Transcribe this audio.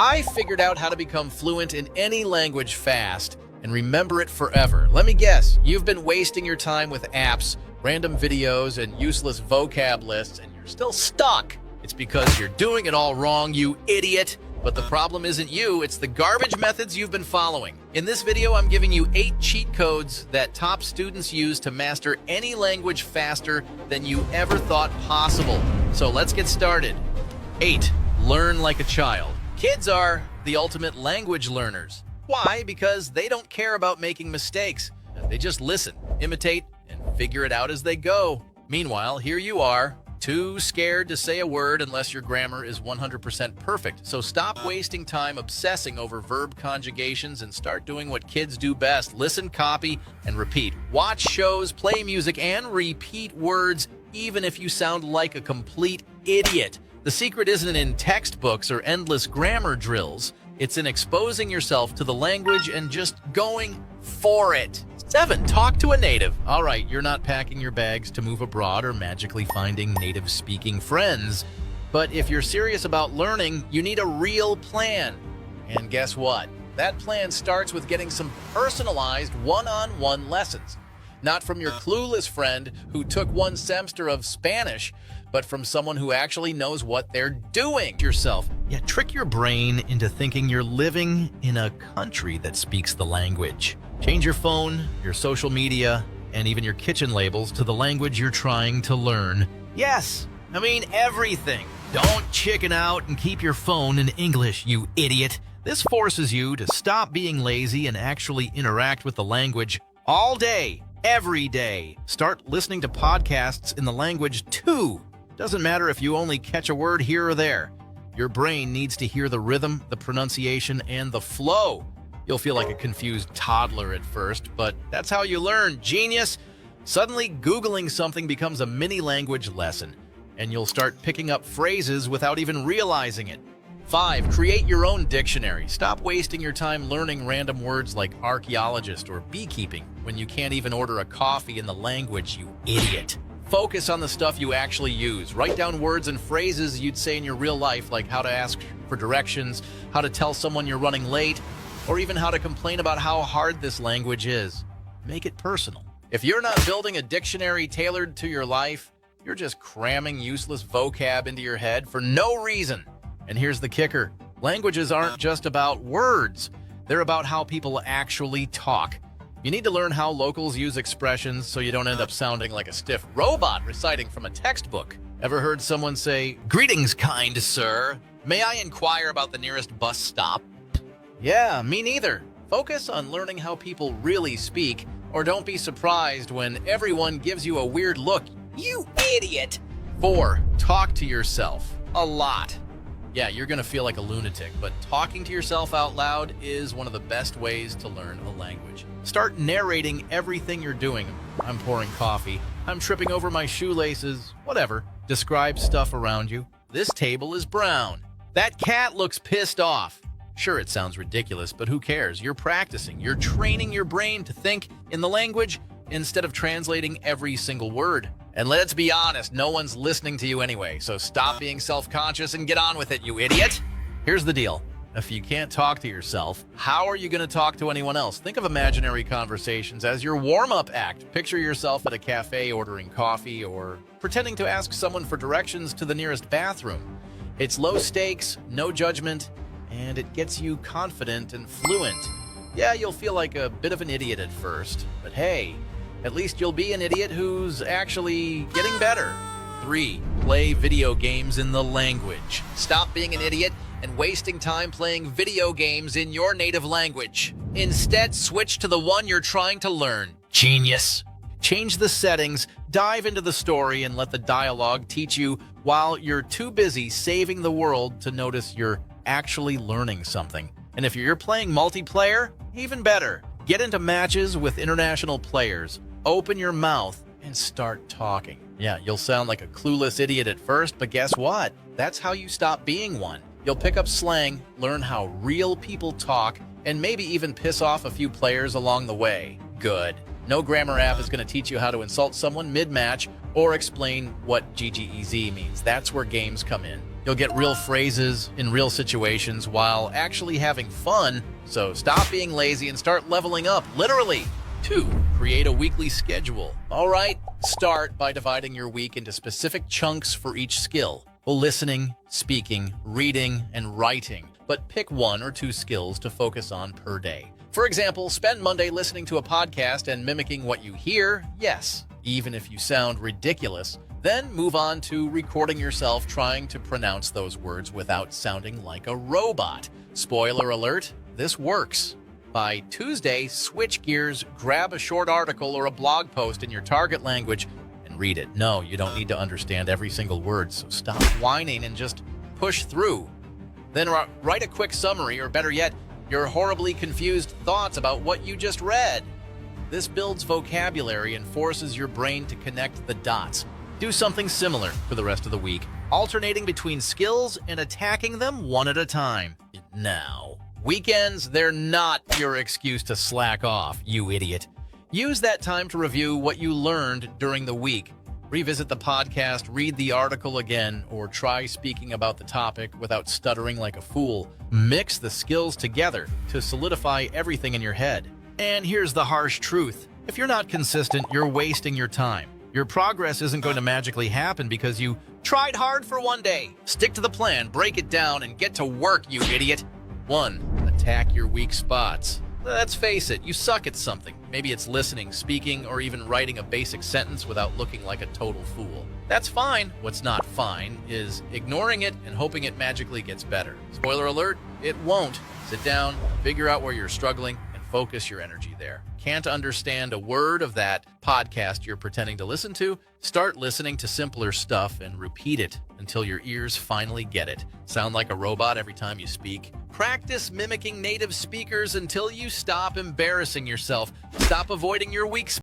I figured out how to become fluent in any language fast and remember it forever. Let me guess, you've been wasting your time with apps, random videos, and useless vocab lists, and you're still stuck. It's because you're doing it all wrong, you idiot. But the problem isn't you, it's the garbage methods you've been following. In this video, I'm giving you 8 cheat codes that top students use to master any language faster than you ever thought possible. So let's get started. 8. Learn like a child. Kids are the ultimate language learners. Why? Because they don't care about making mistakes. They just listen, imitate, and figure it out as they go. Meanwhile, here you are, too scared to say a word unless your grammar is 100% perfect. So stop wasting time obsessing over verb conjugations and start doing what kids do best. Listen, copy, and repeat. Watch shows, play music, and repeat words even if you sound like a complete idiot. The secret isn't in textbooks or endless grammar drills. It's in exposing yourself to the language and just going for it. 7. Talk to a native. All right, you're not packing your bags to move abroad or magically finding native-speaking friends. But if you're serious about learning, you need a real plan. And guess what? That plan starts with getting some personalized one-on-one lessons. Not from your clueless friend who took one semester of Spanish, but from someone who actually knows what they're doing. Yourself. Yeah, trick your brain into thinking you're living in a country that speaks the language. Change your phone, your social media, and even your kitchen labels to the language you're trying to learn. Yes, I mean everything. Don't chicken out and keep your phone in English, you idiot. This forces you to stop being lazy and actually interact with the language all day, every day. Start listening to podcasts in the language too. Doesn't matter if you only catch a word here or there. Your brain needs to hear the rhythm, the pronunciation, and the flow. You'll feel like a confused toddler at first, but that's how you learn, genius. Suddenly, Googling something becomes a mini language lesson, and you'll start picking up phrases without even realizing it. 5. Create your own dictionary. Stop wasting your time learning random words like archaeologist or beekeeping when you can't even order a coffee in the language, you idiot. Focus on the stuff you actually use. Write down words and phrases you'd say in your real life, like how to ask for directions, how to tell someone you're running late, or even how to complain about how hard this language is. Make it personal. If you're not building a dictionary tailored to your life, you're just cramming useless vocab into your head for no reason. And here's the kicker. Languages aren't just about words. They're about how people actually talk. You need to learn how locals use expressions so you don't end up sounding like a stiff robot reciting from a textbook. Ever heard someone say, "Greetings, kind sir. May I inquire about the nearest bus stop?" Yeah, me neither. Focus on learning how people really speak, or don't be surprised when everyone gives you a weird look. You idiot! 4. Talk to yourself. A lot. Yeah, you're gonna feel like a lunatic, but talking to yourself out loud is one of the best ways to learn a language. Start narrating everything you're doing. I'm pouring coffee. I'm tripping over my shoelaces. Whatever. Describe stuff around you. This table is brown. That cat looks pissed off. Sure, it sounds ridiculous, but who cares? You're practicing. You're training your brain to think in the language instead of translating every single word. And let's be honest, no one's listening to you anyway, so stop being self-conscious and get on with it, you idiot! Here's the deal. If you can't talk to yourself, how are you going to talk to anyone else? Think of imaginary conversations as your warm-up act. Picture yourself at a cafe ordering coffee or pretending to ask someone for directions to the nearest bathroom. It's low stakes, no judgment, and it gets you confident and fluent. Yeah, you'll feel like a bit of an idiot at first, but hey, at least you'll be an idiot who's actually getting better. 3. Play video games in the language. Stop being an idiot and wasting time playing video games in your native language. Instead, switch to the one you're trying to learn. Genius! Change the settings, dive into the story, and let the dialogue teach you while you're too busy saving the world to notice you're actually learning something. And if you're playing multiplayer, even better. Get into matches with international players. Open your mouth and start talking. Yeah, you'll sound like a clueless idiot at first, but guess what? That's how you stop being one. You'll pick up slang, learn how real people talk, and maybe even piss off a few players along the way. Good. No grammar app is going to teach you how to insult someone mid-match or explain what GGEZ means. That's where games come in. You'll get real phrases in real situations while actually having fun, so stop being lazy and start leveling up, literally. 2. Create a weekly schedule. All right, start by dividing your week into specific chunks for each skill. Listening, speaking, reading, and writing. But pick 1 or 2 skills to focus on per day. For example, spend Monday listening to a podcast and mimicking what you hear, yes, even if you sound ridiculous. Then move on to recording yourself trying to pronounce those words without sounding like a robot. Spoiler alert, this works. By Tuesday, switch gears, grab a short article or a blog post in your target language, and read it. No, you don't need to understand every single word, so stop whining and just push through. Then write a quick summary, or better yet, your horribly confused thoughts about what you just read. This builds vocabulary and forces your brain to connect the dots. Do something similar for the rest of the week, alternating between skills and attacking them one at a time. Now, weekends, they're not your excuse to slack off, you idiot. Use that time to review what you learned during the week. Revisit the podcast, read the article again, or try speaking about the topic without stuttering like a fool. Mix the skills together to solidify everything in your head. And here's the harsh truth. If you're not consistent, you're wasting your time. Your progress isn't going to magically happen because you tried hard for one day. Stick to the plan, break it down, and get to work, you idiot. 1. Attack your weak spots. Let's face it, you suck at something. Maybe it's listening, speaking, or even writing a basic sentence without looking like a total fool. That's fine. What's not fine is ignoring it and hoping it magically gets better. Spoiler alert, it won't. Sit down, figure out where you're struggling, and focus your energy there. Can't understand a word of that podcast you're pretending to listen to? Start listening to simpler stuff and repeat it until your ears finally get it. Sound like a robot every time you speak? Practice mimicking native speakers until you stop embarrassing yourself. Stop avoiding your weak spots.